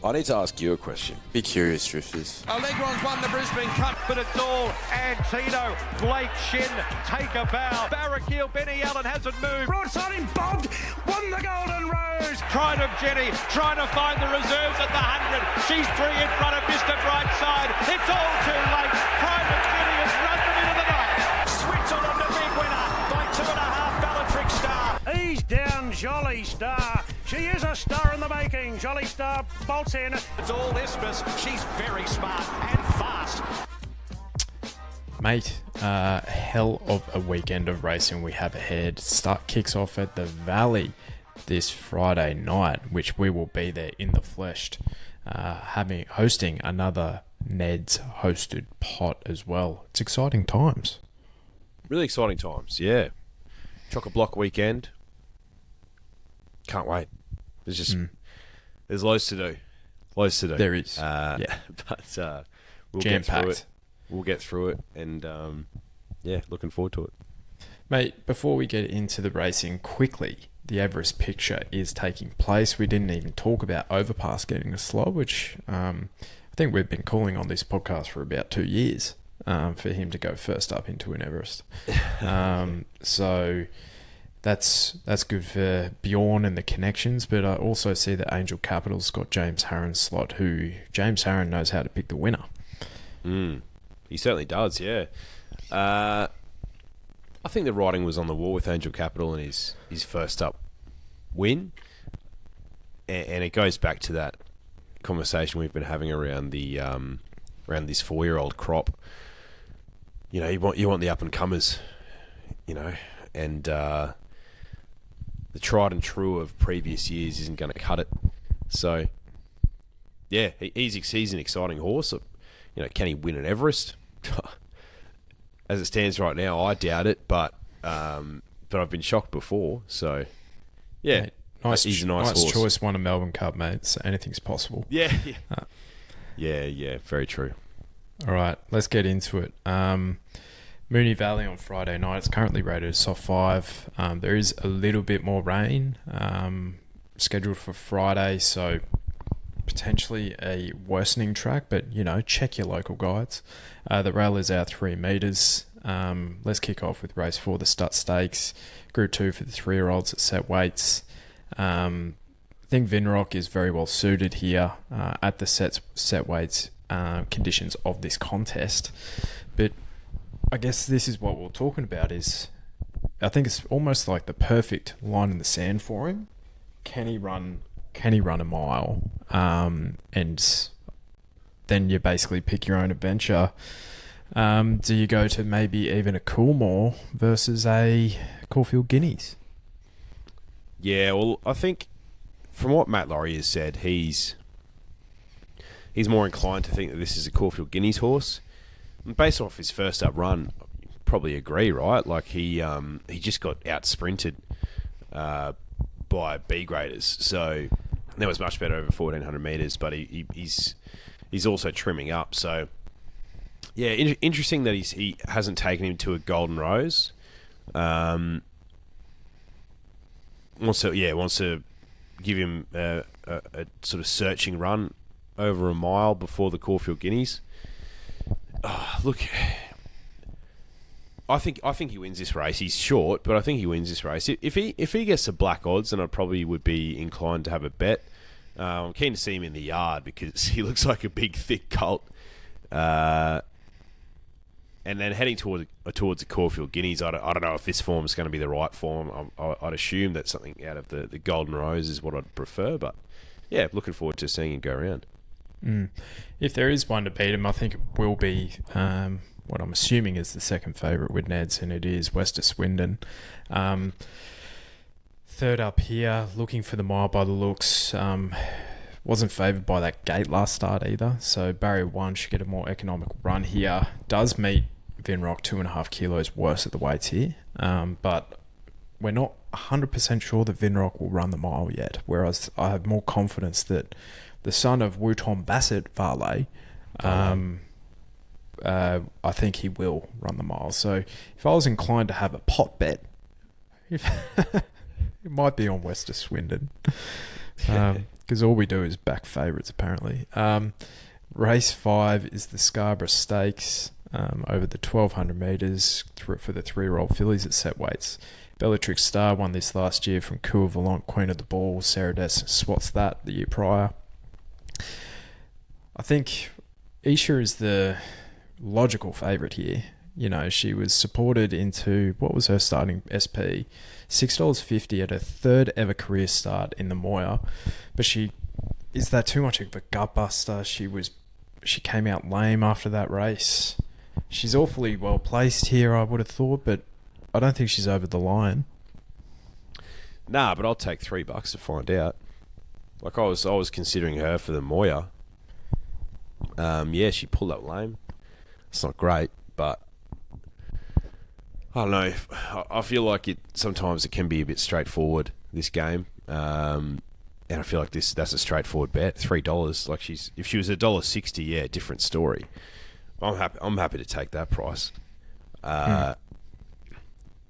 I need to ask you a question. Be curious, Drifters. Allegron's won the Brisbane Cup, but it's all Antino. Blake Shin, take a bow. Barrakiel, Benny Allen hasn't moved. Broadside him, bobbed, won the Golden Rose. Pride of Jenny, trying to find the reserves at the 100. She's 3 in front of Mr. Brightside. It's all too late. Pride of Jenny has run them into the night. Switzerland, the big winner by 2.5 Bellatrix Star. He's down, Jolly Star. She is a star in the making. Jolly Star bolts in. It's all Isthmus. She's very smart and fast. Mate, hell of a weekend of racing we have ahead. Start kicks off at the Valley this Friday night, which we will be there in the flesh, hosting another NEDS hosted pot as well. It's exciting times. Really exciting times, yeah. Chock-a-block weekend. Can't wait. There's loads to do. There is. Yeah. But we'll Jam get through packed. it. We'll get through it, and looking forward to it. Mate, before we get into the racing, quickly, the Everest picture is taking place. We didn't even talk about Overpass getting a slot, which I think we've been calling on this podcast for about 2 years for him to go first up into an Everest. So that's good for Bjorn and the connections, but I also see that Angel Capital's got James Harron's slot, who James Harron knows how to pick the winner. He certainly does, yeah. I think the writing was on the wall with Angel Capital and his first up win. And it goes back to that conversation we've been having around the around this 4-year-old crop. You know, you want the up-and-comers, you know, and the tried and true of previous years isn't going to cut it. So, yeah, he's an exciting horse. You know, can he win an Everest? As it stands right now, I doubt it, but I've been shocked before. So, yeah, mate, he's a nice horse. Choice, won a Melbourne Cup, mate. So anything's possible. Yeah. Yeah, very true. All right, let's get into it. Moonee Valley on Friday night. It's currently rated as soft 5. There is a little bit more rain scheduled for Friday, so potentially a worsening track, but, you know, check your local guides. The rail is out 3 metres. Let's kick off with race 4, the Stut Stakes. Group 2 for the 3-year-olds at set weights. I think Vinrock is very well suited here at the set weights conditions of this contest. But I guess this is what we're talking about is, I think it's almost like the perfect line in the sand for him. Can he run a mile? And then you basically pick your own adventure. Do you go to maybe even a Coolmore versus a Caulfield Guineas? Yeah, well, I think from what Matt Laurie has said, he's more inclined to think that this is a Caulfield Guineas horse. And based off his first up run, probably agree, right? Like he just got out sprinted by B graders, so that was much better over 1,400 metres. But he's also trimming up, so yeah, interesting that he hasn't taken him to a Golden Rose. Wants to give him a sort of searching run over a mile before the Caulfield Guineas. Look, I think he wins this race. He's short, but I think he wins this race. If he gets the black odds, then I probably would be inclined to have a bet. I'm keen to see him in the yard because he looks like a big, thick colt. And then heading towards the Caulfield Guineas, I don't know if this form is going to be the right form. I'd assume that something out of the Golden Rose is what I'd prefer. But yeah, looking forward to seeing him go around. If there is one to beat him, I think it will be what I'm assuming is the second favourite with Neds, and it is West of Swindon. Third up here, looking for the mile by the looks. Wasn't favoured by that gate last start either, so barrier 1 should get a more economical run here. Does meet Vinrock 2.5 kilos worse at the weights here, but we're not 100% sure that Vinrock will run the mile yet, whereas I have more confidence that the son of Wouton Bassett Varley, I think he will run the mile. So if I was inclined to have a pot bet, it might be on West of Swindon. because all we do is back favourites apparently. Race 5 is the Scarborough Stakes over the 1200 metres for the 3-year-old fillies at set weights. Bellatrix Star won this last year from Coeur Volant, Queen of the Ball. Sarah Des swats that the year prior. I think Isha is the logical favourite here. You know, she was supported into, what was her starting SP? $6.50 at her third ever career start in the Moir. But is that too much of a gutbuster? She came out lame after that race. She's awfully well placed here, I would have thought, but I don't think she's over the line. Nah, but I'll take $3 to find out. Like I was considering her for the Moir. Yeah, she pulled up lame. It's not great, but I don't know. I feel like sometimes it can be a bit straightforward, this game. And I feel like that's a straightforward bet. $3. Like if she was $1.60, yeah, different story. I'm happy to take that price.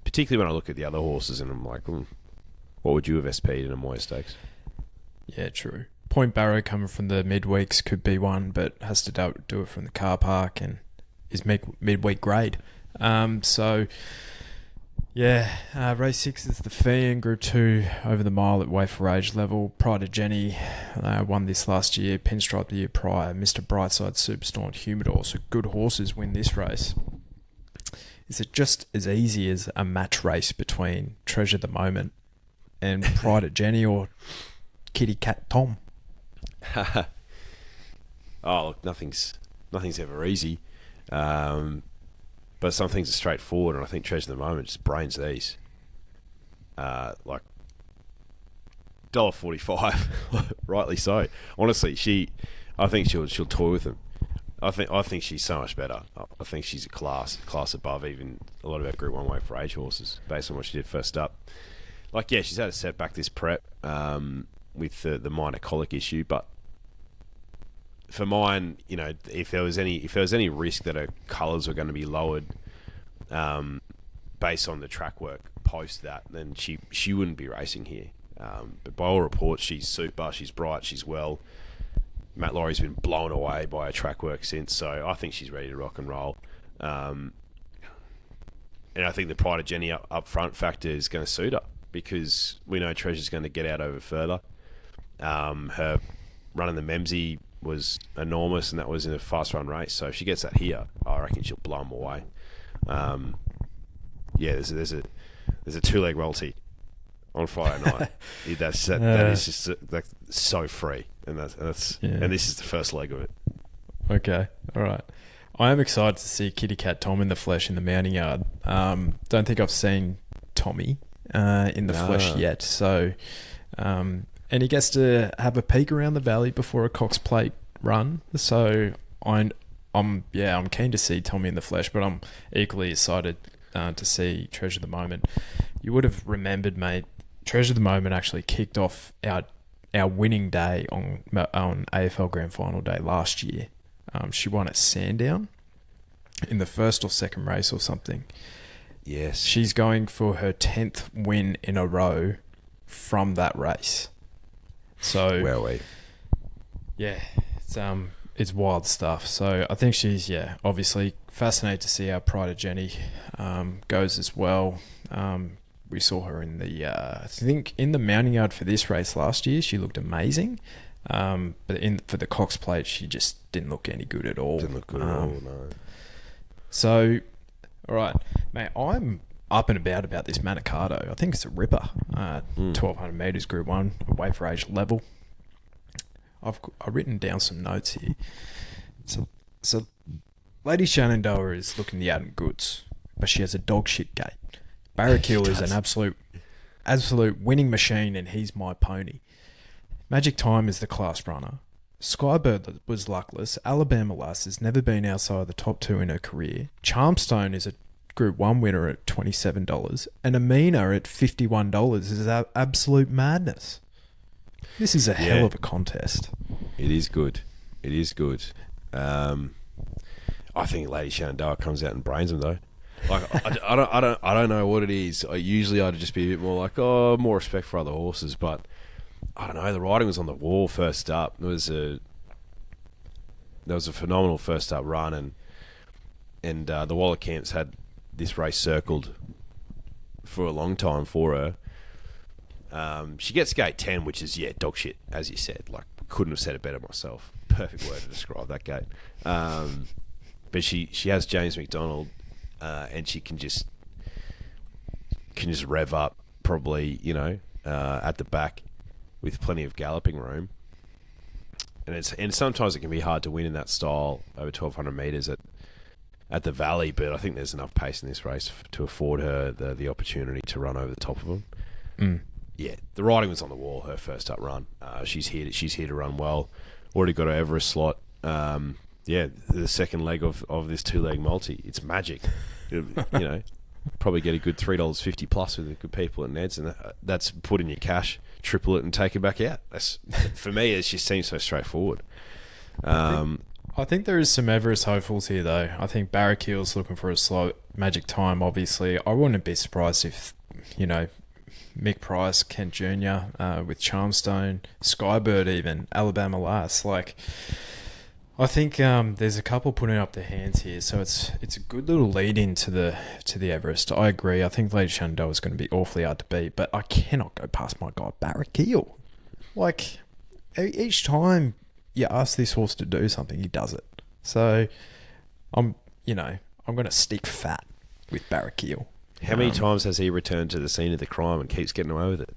Particularly when I look at the other horses and I'm like, what would you have SP'd in a Moir Stakes? Yeah, true. Point Barrow coming from the midweeks could be one, but has to do it from the car park and is midweek grade. So, yeah, race 6 is the Fian Group 2 over the mile at weight for age level. Pride of Jenny won this last year, Pinstripe the year prior. Mr. Brightside, Superstorm, Humidor. So good horses win this race. Is it just as easy as a match race between Treasure the Moment and Pride of Jenny or Kitty Cat Tom? Oh, look, nothing's ever easy. But some things are straightforward, and I think Treasure the Moment just brains these. Like $1.45, rightly so. Honestly, I think she'll toy with them. I think she's so much better. I think she's a class above even a lot of our Group 1 weight for age horses, based on what she did first up. Like, yeah, she's had a setback this prep with the minor colic issue, but for mine, you know, if there was any risk that her colours were going to be lowered based on the track work post that, then she wouldn't be racing here. But by all reports, she's super, she's bright, she's well. Matt Laurie's been blown away by her track work since, so I think she's ready to rock and roll. And I think the Pride of Jenny up front factor is going to suit her, because we know Treasure's going to get out over further. Her running the Memsey was enormous, and that was in a fast run race. So if she gets that here, I reckon she'll blow them away. Yeah, there's a 2-leg multi on Friday night. That is just like so free, and and this is the first leg of it. Okay, all right. I am excited to see Kitty Cat Tom in the flesh in the mounting yard. Don't think I've seen Tommy in the flesh yet, so. And he gets to have a peek around the valley before a Cox Plate run. So I'm keen to see Tommy in the flesh, but I'm equally excited to see Treasure the Moment. You would have remembered, mate, Treasure the Moment actually kicked off our winning day on AFL Grand Final day last year. She won at Sandown in the first or second race or something. Yes. She's going for her 10th win in a row from that race. So, it's wild stuff. So I think she's, obviously fascinated to see how Pride of Jenny goes as well. We saw her in the, I think in the mounting yard for this race last year, she looked amazing. But for the Cox Plate, she just didn't look any good at all. Didn't look good at all, no. So, all right, mate, I'm up and about this Manikato. I think it's a ripper. 1,200 metres, Group 1, away for age level. I've written down some notes here. So Lady Shenandoah is looking the Adam Goods, but she has a dog shit gait. Barrakill is an absolute winning machine, and he's my pony. Magic Time is the class runner. Skybird was luckless. Alabama Lass has never been outside the top 2 in her career. Charmstone is a Group 1 winner at $27, and Amina at $51 is absolute madness. This is a hell of a contest. It is good. I think Lady Shenandoah comes out and brains them though. Like I don't know what it is. Usually I'd just be a bit more like, more respect for other horses, but I don't know, the riding was on the wall first up. There was a phenomenal first up run, and the Waller camps had this race circled for a long time for her. She gets gate 10, which is, dog shit, as you said. Like, couldn't have said it better myself. Perfect word to describe that gate. But she has James McDonald, and she can just rev up, probably, at the back with plenty of galloping room. And sometimes it can be hard to win in that style over 1,200 metres at the Valley, but I think there's enough pace in this race to afford her the opportunity to run over the top of them. Yeah, the riding was on the wall. Her first up run, she's here to run well. Already got her Everest slot. The second leg of this 2-leg multi. It's magic. Probably get a good $3.50 plus with the good people at NEDS, and that's put in your cash, triple it, and take it back out. That's, for me, it just seems so straightforward. I think there is some Everest hopefuls here, though. I think Barrakeel's looking for a slow magic time, obviously. I wouldn't be surprised if, Mick Price, Kent Jr., with Charmstone, Skybird even, Alabama Lass. Like, I think there's a couple putting up their hands here, so it's a good little lead into the Everest. I agree. I think Lady Shenandoah is going to be awfully hard to beat, but I cannot go past my guy Barrackeel. Like, each time you ask this horse to do something, he does it. So I'm going to stick fat with Barrackeel. How many times has he returned to the scene of the crime and keeps getting away with it?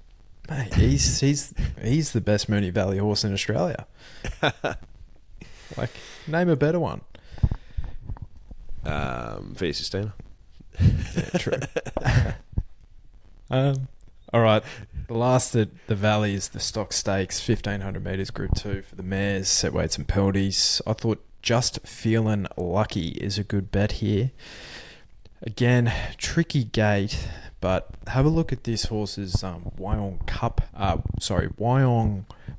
Mate, he's the best Moonee Valley horse in Australia. Like, name a better one. Via Sistina. Yeah, true. All right. The last at the Valley is the Stock Stakes, 1,500 metres, Group 2 for the mares, set weights and penalties. I thought Just Feeling Lucky is a good bet here. Again, tricky gate, but have a look at this horse's Wyong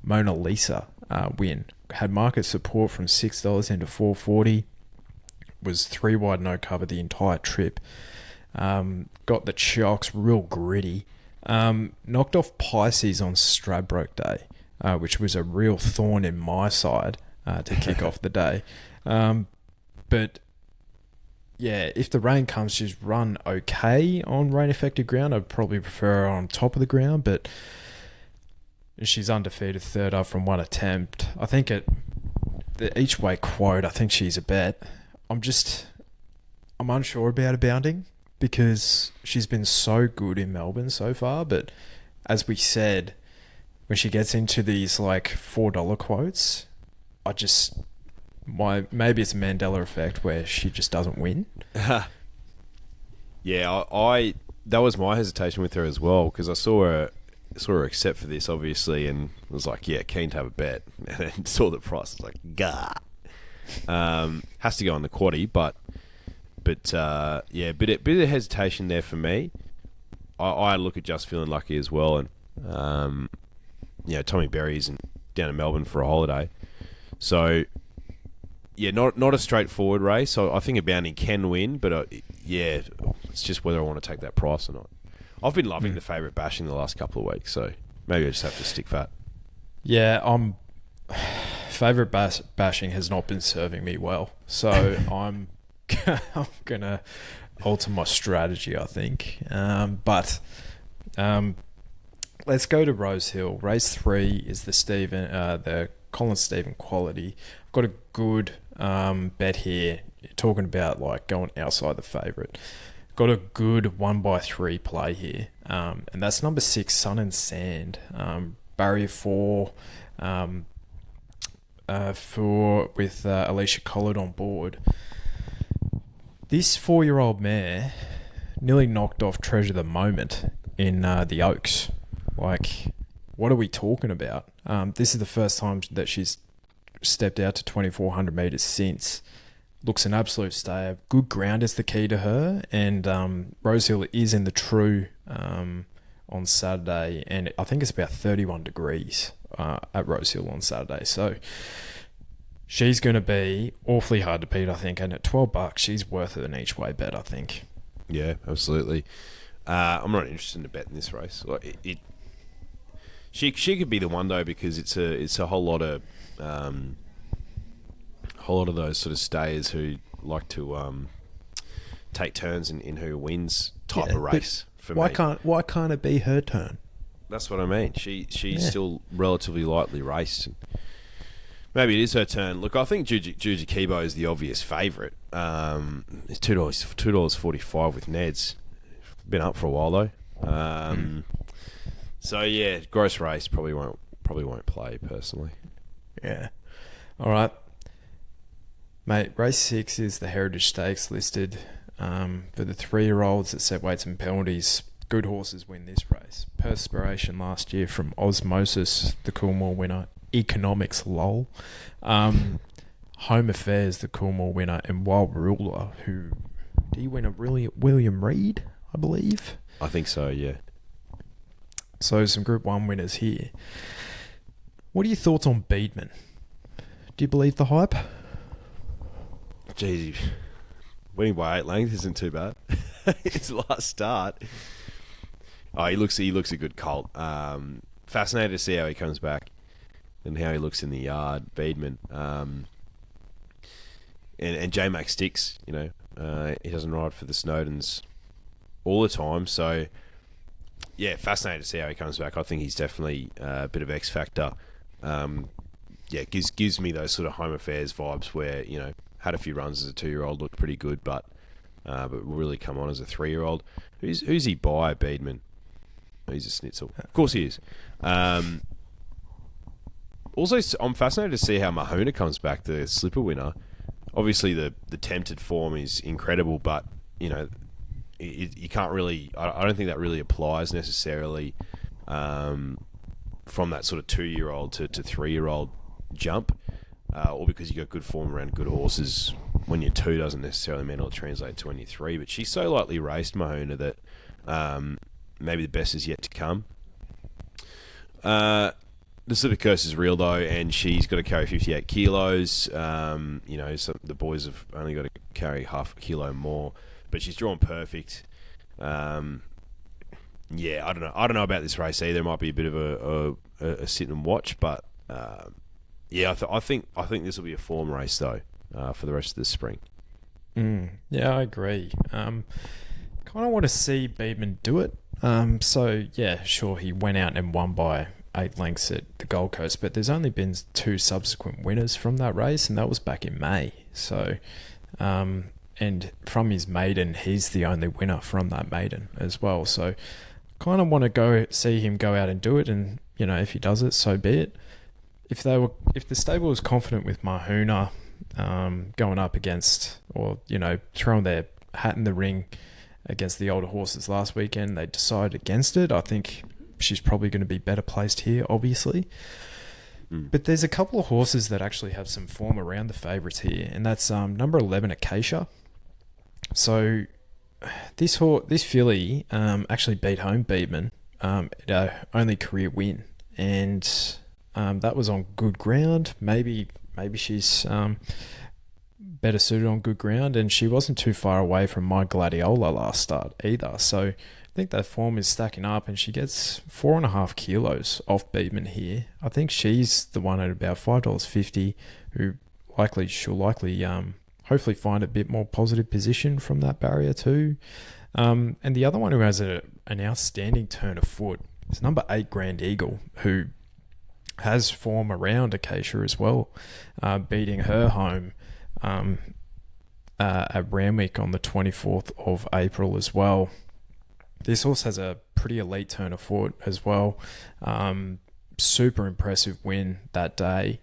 Mona Lisa win. Had market support from $6 into $4.40. Was 3 wide, no cover the entire trip. Got the chocks, real gritty. Knocked off Pisces on Stradbroke Day, which was a real thorn in my side to kick off the day. But yeah, if the rain comes, she's run okay on rain-affected ground. I'd probably prefer her on top of the ground, but she's undefeated, third up from one attempt. I think at the each way quote, I think she's a bet. I'm unsure about her bounding because she's been so good in Melbourne so far. But as we said, when she gets into these like $4 quotes, maybe it's a Mandela effect where she just doesn't win. Yeah, I that was my hesitation with her as well because I saw her accept for this obviously and was like, yeah, keen to have a bet, and then saw the price. I was like, gah. Has to go on the quaddie, but bit of hesitation there for me. I look at Just Feeling Lucky as well, and Tommy Berry isn't down in Melbourne for a holiday, so yeah, not a straightforward race. So I think a bounding can win, but it's just whether I want to take that price or not. I've been loving the favourite bashing the last couple of weeks, so maybe I just have to stick fat. Yeah, favourite bashing has not been serving me well, so I'm gonna alter my strategy, I think. But let's go to Rosehill. Race 3 is the Colin Stephen quality. I've got a good bet here. You're talking about like going outside the favourite. Got a good 1x3 play here, and that's number 6, Sun and Sand. Barrier 4 with Alicia Collard on board. This 4-year-old mare nearly knocked off Treasure the Moment in the Oaks. Like, what are we talking about? This is the first time that she's stepped out to 2,400 metres since. Looks an absolute stayer. Good ground is the key to her, and Rosehill is in the True on Saturday, and I think it's about 31 degrees at Rosehill on Saturday. So she's going to be awfully hard to beat, I think, and at $12, she's worth it an each way bet, I think. Yeah, absolutely. I'm not interested in a bet in this race. She could be the one though, because it's a whole lot of those sort of stayers who like to take turns in who wins type of race. For why me, why can't it be her turn? that's what I mean. She's still relatively lightly raced. Maybe it is her turn. Look, I think Juji Kibo is the obvious favourite. It's $2.45 with NEDS. Been up for a while though. So yeah, gross race probably won't play personally. Yeah. All right, mate. Race 6 is the Heritage Stakes listed for the 3-year-olds at set weights and penalties. Good horses win this race. Perspiration last year from Osmosis, the Coolmore winner. Economics, lol. Home Affairs, the Coolmore winner, and Wild Ruler, who did he win a William Reed, I believe. I think so. Yeah. So some Group 1 winners here. What are your thoughts on Beedman? Do you believe the hype? Jeez, winning by 8 lengths isn't too bad. It's the last start. Oh, he looks a good colt. Fascinated to see how he comes back and how he looks in the yard. Beedman. And J-Mac sticks, he doesn't ride for the Snowdens all the time. So, yeah, fascinated to see how he comes back. I think he's definitely a bit of X factor. Gives me those sort of Home Affairs vibes where, had a few runs as a 2-year-old, looked pretty good, but really come on as a 3-year-old. Who's he by, Beedman? Oh, he's a schnitzel. Of course he is. Also, I'm fascinated to see how Mahona comes back, the slipper winner. Obviously, the tempted form is incredible, but, you can't really... I don't think that really applies necessarily from that sort of 2-year-old to 3-year-old jump, or because you got good form around good horses when you're 2 doesn't necessarily mean it'll translate to when you're 3. But she's so lightly raced, Mahona, that maybe the best is yet to come. The slipper curse is real though, and she's got to carry 58 kilos. So the boys have only got to carry half a kilo more, but she's drawn perfect. I don't know. I don't know about this race either. It might be a bit of a sit and watch, but I think this will be a form race though for the rest of the spring. Yeah, I agree. Kind of want to see Beedman do it. Sure, he went out and won by 8 lengths at the Gold Coast, but there's only been 2 subsequent winners from that race, and that was back in May. So, and from his maiden, he's the only winner from that maiden as well. So, kind of want to go see him go out and do it, and if he does it, so be it. If the stable was confident with Mahuna going up against, or throwing their hat in the ring against the older horses last weekend, they decided against it. I think she's probably going to be better placed here, obviously. But there's a couple of horses that actually have some form around the favourites here, and that's number 11, Acacia. So this filly actually beat home Beedman at her only career win, and that was on good ground. Maybe she's better suited on good ground, and she wasn't too far away from My Gladiola last start either. So I think that form is stacking up, and she gets 4.5 kilos off Beedman here. I think she's the one at about $5.50 who she'll likely hopefully find a bit more positive position from that barrier too. And the other one who has an outstanding turn of foot is number 8, Grand Eagle, who has form around Acacia as well, beating her home at Randwick on the 24th of April as well. This horse has a pretty elite turn of foot as well. Super impressive win that day,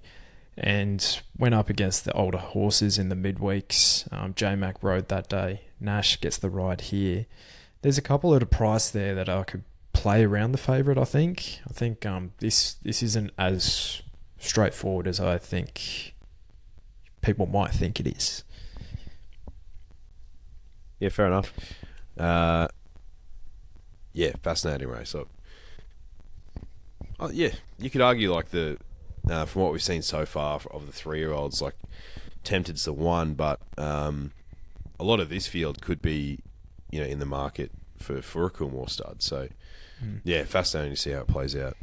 and went up against the older horses in the midweeks. J-Mac rode that day. Nash gets the ride here. There's a couple at a price there that I could play around the favourite, I think. This isn't as straightforward as I think people might think it is. Yeah, fair enough. Fascinating race. You could argue like from what we've seen so far of the 3-year-olds, like Tempted's the one, but a lot of this field could be, in the market for a Coolmore stud. So, fascinating to see how it plays out.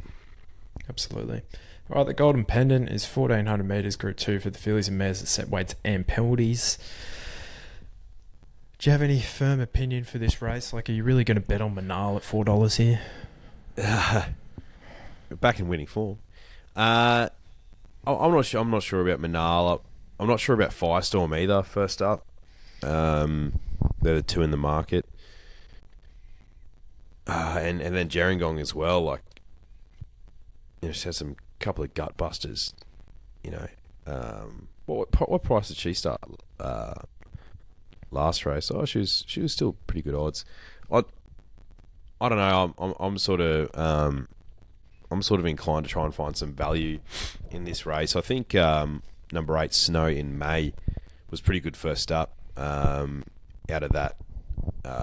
Absolutely. All right, the Golden Pendant is 1,400 metres, Group 2 for the fillies and mares that set weights and penalties. Do you have any firm opinion for this race? Like, are you really going to bet on Manal at $4 here? Back in winning form. I'm not sure. I'm not sure about Manal. I'm not sure about Firestorm either. First up, they're the two in the market, and then Gerringong as well. Like, she had some couple of gut busters. What price did she start last race? Oh, she was still pretty good odds. I don't know. I'm sort of inclined to try and find some value in this race. I think number 8 Snow in May was pretty good first up. Out of that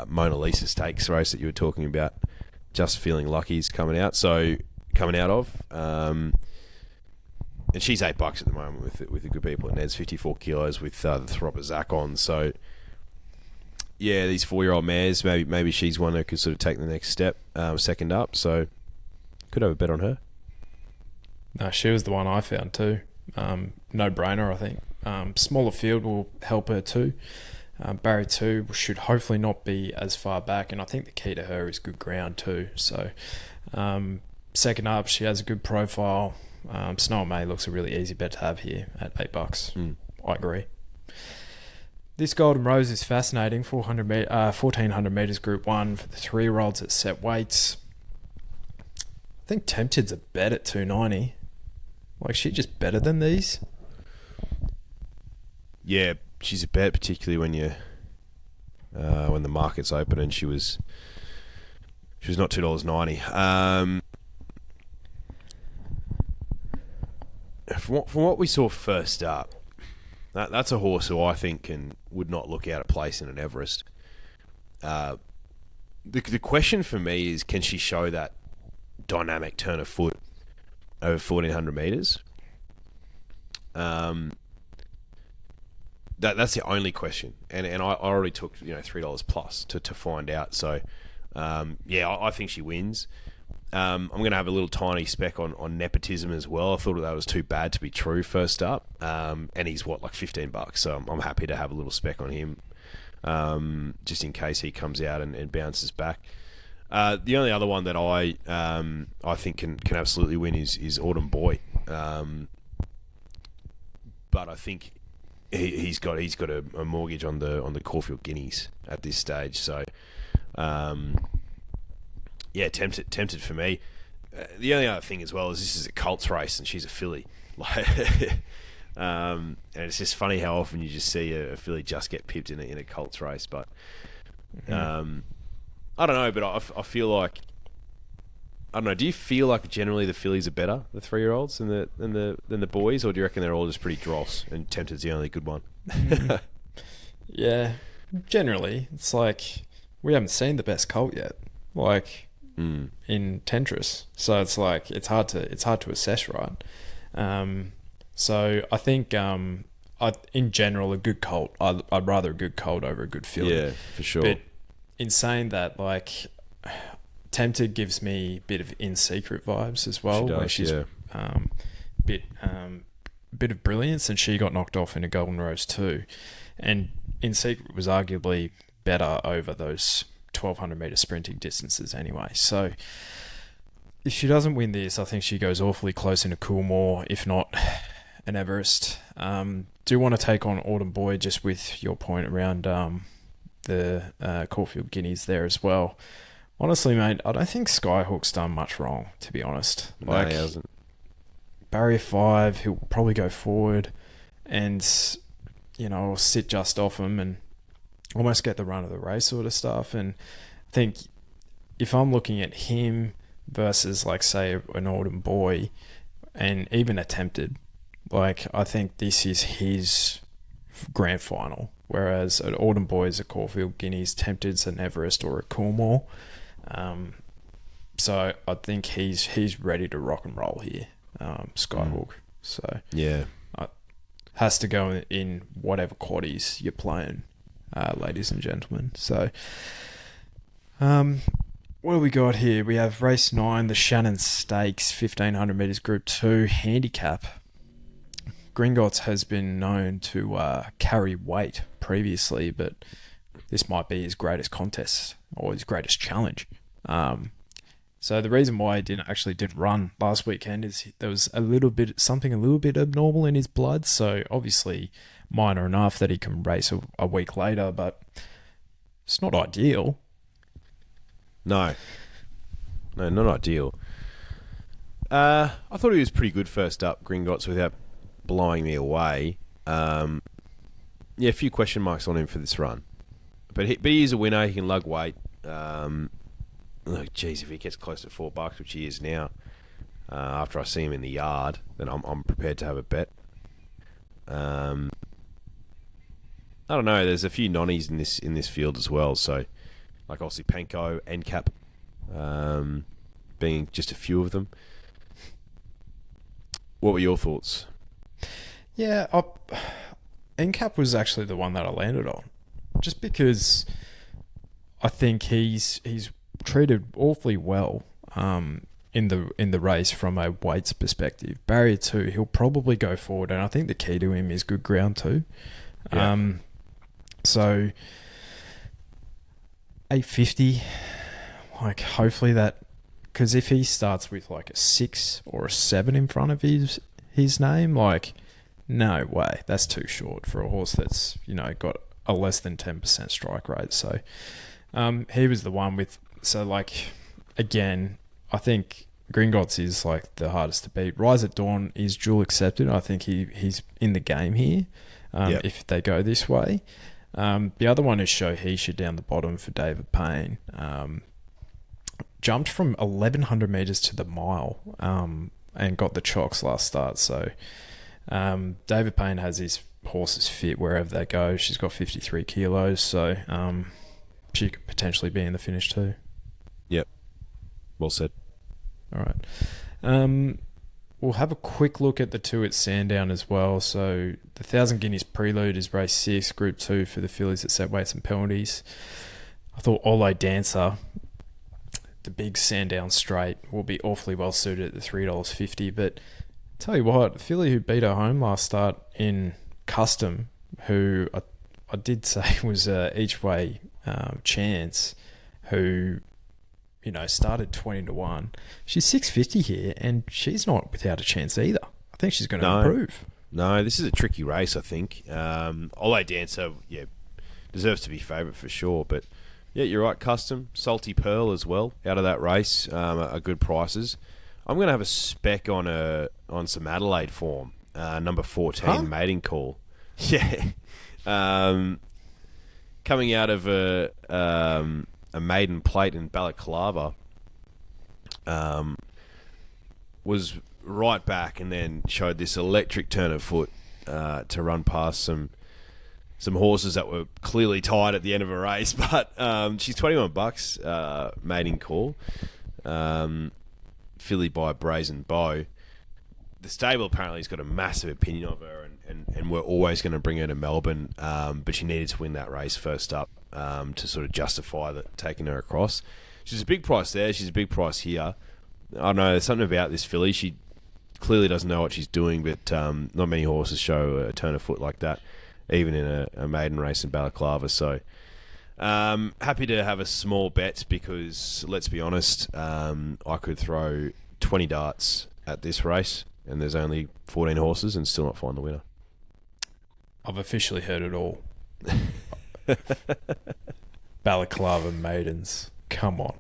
Mona Lisa Stakes race that you were talking about, Just Feeling Lucky's coming out of. And she's $8 at the moment with the good people at NEDS, 54 kilos with the Thropper Zach on. So yeah, these 4-year-old mares, maybe she's one that could sort of take the next step, second up. So could have a bet on her. No, she was the one I found too. No brainer, I think. Smaller field will help her too. Barrier 2 should hopefully not be as far back, and I think the key to her is good ground too. So second up, she has a good profile. Snow May looks a really easy bet to have here at $8. I agree. This Golden Rose is fascinating. 1,400 metres Group 1 for the 3-year-olds at set weights. I think Tempted's a bet at 290. Like, she just better than these? Yeah, she's a bet, particularly when the market's open, and she was not $2.90. From what we saw first up, that's a horse who I think would not look out of place in an Everest. The question for me is, can she show that dynamic turn of foot over 1,400 metres? That's the only question, and I already took $3 plus to find out. So I think she wins. I'm going to have a little tiny speck on nepotism as well. I thought that was too bad to be true first up, and he's like $15, so I'm happy to have a little speck on him, just in case he comes out and bounces back. The only other one that I think can absolutely win is Autumn Boy, but I think he's got a mortgage on the Caulfield Guineas at this stage. So tempted for me. The only other thing as well is this is a Colts race and she's a filly. And it's just funny how often you just see a filly just get pipped in a Colts race. But I don't know, but I feel like, I don't know. Do you feel like generally the fillies are better, the 3-year-olds, than the boys, or do you reckon they're all just pretty dross and Tempted's the only good one? Yeah, generally it's like we haven't seen the best colt yet, in Tentris, so it's like it's hard to assess, right? So I think in general a good colt, I'd rather a good colt over a good filly. Yeah, for sure. But in saying that, Tempted gives me a bit of In Secret vibes as well. She does, where she's bit of brilliance, and she got knocked off in a Golden Rose too. And In Secret was arguably better over those 1,200 metre sprinting distances anyway. So if she doesn't win this, I think she goes awfully close in a Coolmore, if not an Everest. Do want to take on Autumn Boy, just with your point around the Caulfield Guineas there as well. Honestly, mate, I don't think Skyhook's done much wrong, to be honest. No, he hasn't. Barrier 5, he'll probably go forward and, sit just off him and almost get the run of the race sort of stuff. And I think if I'm looking at him versus, say, an Autumn Boy and even Attempted, I think this is his grand final. Whereas an Autumn Boy is a Caulfield Guineas, Tempted's an Everest or a Coolmore. So I think he's ready to rock and roll here, Skyhook. So yeah, has to go in whatever quaddies you're playing, ladies and gentlemen. So What do we got here? We have race 9, the Shannon Stakes, 1500 metres Group 2 handicap. Gringotts has been known to carry weight previously, but this might be his greatest contest or his greatest challenge. So the reason why he didn't run last weekend is there was something a little bit abnormal in his blood. So obviously minor enough that he can race a week later, but it's not ideal. No, not ideal. I thought he was pretty good first up, Gringotts, without blowing me away. A few question marks on him for this run. But he is a winner. He can lug weight. Look, geez, if he gets close to $4, which he is now, after I see him in the yard, then I'm prepared to have a bet. I don't know. There's a few nonnies in this field as well. So, like obviously Panko, NCAP, being just a few of them. What were your thoughts? Yeah, NCAP was actually the one that I landed on, just because I think he's treated awfully well in the race from a weights perspective. Barrier 2, he'll probably go forward, and I think the key to him is good ground too. Yeah. So 850, like hopefully that, because if he starts with like a 6 or a 7 in front of his name, like no way, that's too short for a horse that's got a less than 10% strike rate. So he was the one with. So like again, I think Gringotts is like the hardest to beat. Rise at Dawn is dual accepted. I think he's in the game here if they go this way. The other one is Shohisha down the bottom for David Payne. Jumped from 1100 metres to the mile and got the chocks last start. So David Payne has his horses fit wherever they go. She's got 53 kilos, so she could potentially be in the finish too. Yep. Well said. All right. We'll have a quick look at the 2 at Sandown as well. So the 1,000 Guineas Prelude is race 6, Group 2 for the fillies that set weights and penalties. I thought Ole Dancer, the big Sandown straight, will be awfully well suited at the $3.50. But tell you what, the filly who beat her home last start in Custom, who I did say was each way chance, who started 20-1. She's 650 here, and she's not without a chance either. I think she's going to improve. No, this is a tricky race, I think. Ole Dancer, deserves to be favourite for sure. But, yeah, you're right. Custom, Salty Pearl as well, out of that race, are good prices. I'm going to have a spec on some Adelaide form. Number 14, Mating Call. Yeah. Coming out of a maiden plate in Balaclava, was right back and then showed this electric turn of foot to run past some horses that were clearly tired at the end of a race. But she's $21, Mating Call, filly by Brazen Bow. The stable apparently has got a massive opinion of her, and we're always going to bring her to Melbourne, but she needed to win that race first up to sort of justify taking her across. She's a big price there. She's a big price here. I don't know, there's something about this filly. She clearly doesn't know what she's doing, but not many horses show a turn of foot like that, even in a maiden race in Balaclava. So happy to have a small bet because, let's be honest, I could throw 20 darts at this race, and there's only 14 horses and still not find the winner. I've officially heard it all. Balaclava maidens. Come on.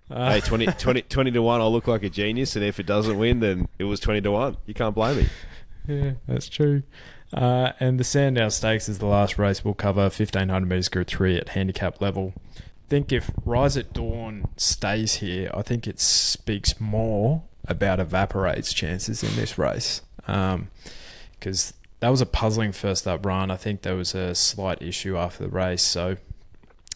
Hey, 20-1, I'll look like a genius, and if it doesn't win, then it was 20-1. You can't blame me. Yeah, that's true. And the Sandown Stakes is the last race we'll cover, 1,500 metres Group 3 at handicap level. I think if Rise at Dawn stays here, I think it speaks more about Evaporate's chances in this race. Because that was a puzzling first up run. I think there was a slight issue after the race. So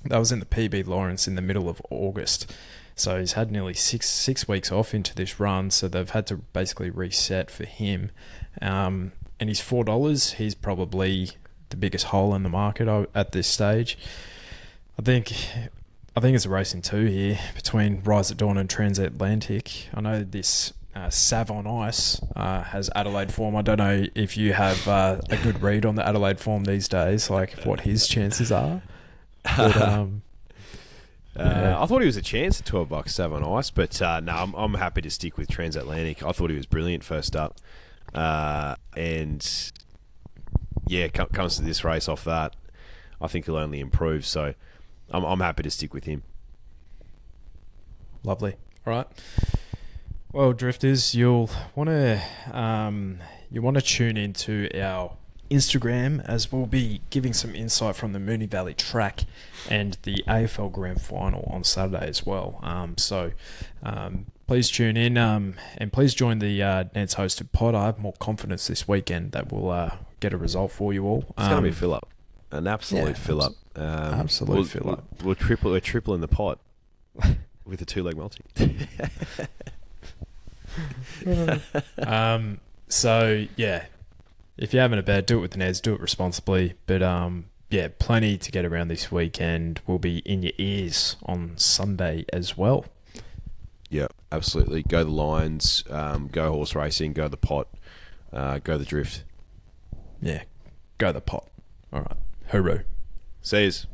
that was in the PB Lawrence in the middle of August. So he's had nearly six weeks off into this run. So they've had to basically reset for him. And he's $4. He's probably the biggest hole in the market at this stage. I think I think it's a race in two here between Rise at Dawn and Transatlantic. I know this Sav on Ice has Adelaide form. I don't know if you have a good read on the Adelaide form these days, like what his chances are. But, I thought he was a chance at $12 Sav on Ice, but no, I'm happy to stick with Transatlantic. I thought he was brilliant first up. And yeah, comes to this race off that, I think he'll only improve. So I'm happy to stick with him. Lovely. All right. Well, Drifters, you'll want to tune into our Instagram, as we'll be giving some insight from the Moonee Valley track and the AFL Grand Final on Saturday as well. So please tune in and please join the NEDS hosted pod. I have more confidence this weekend that we'll get a result for you all. It's going to be fill up, an absolute fill up. Absolute fill up. We're tripling the pot with a 2-leg multi. So yeah, if you're having a bet, do it with the NEDS, do it responsibly. But yeah, plenty to get around this weekend. Will be in your ears on Sunday as well. Yeah, absolutely. Go the Lions, go horse racing, go the pot, go the drift. Yeah, go the pot. All right, hooroo. See yous.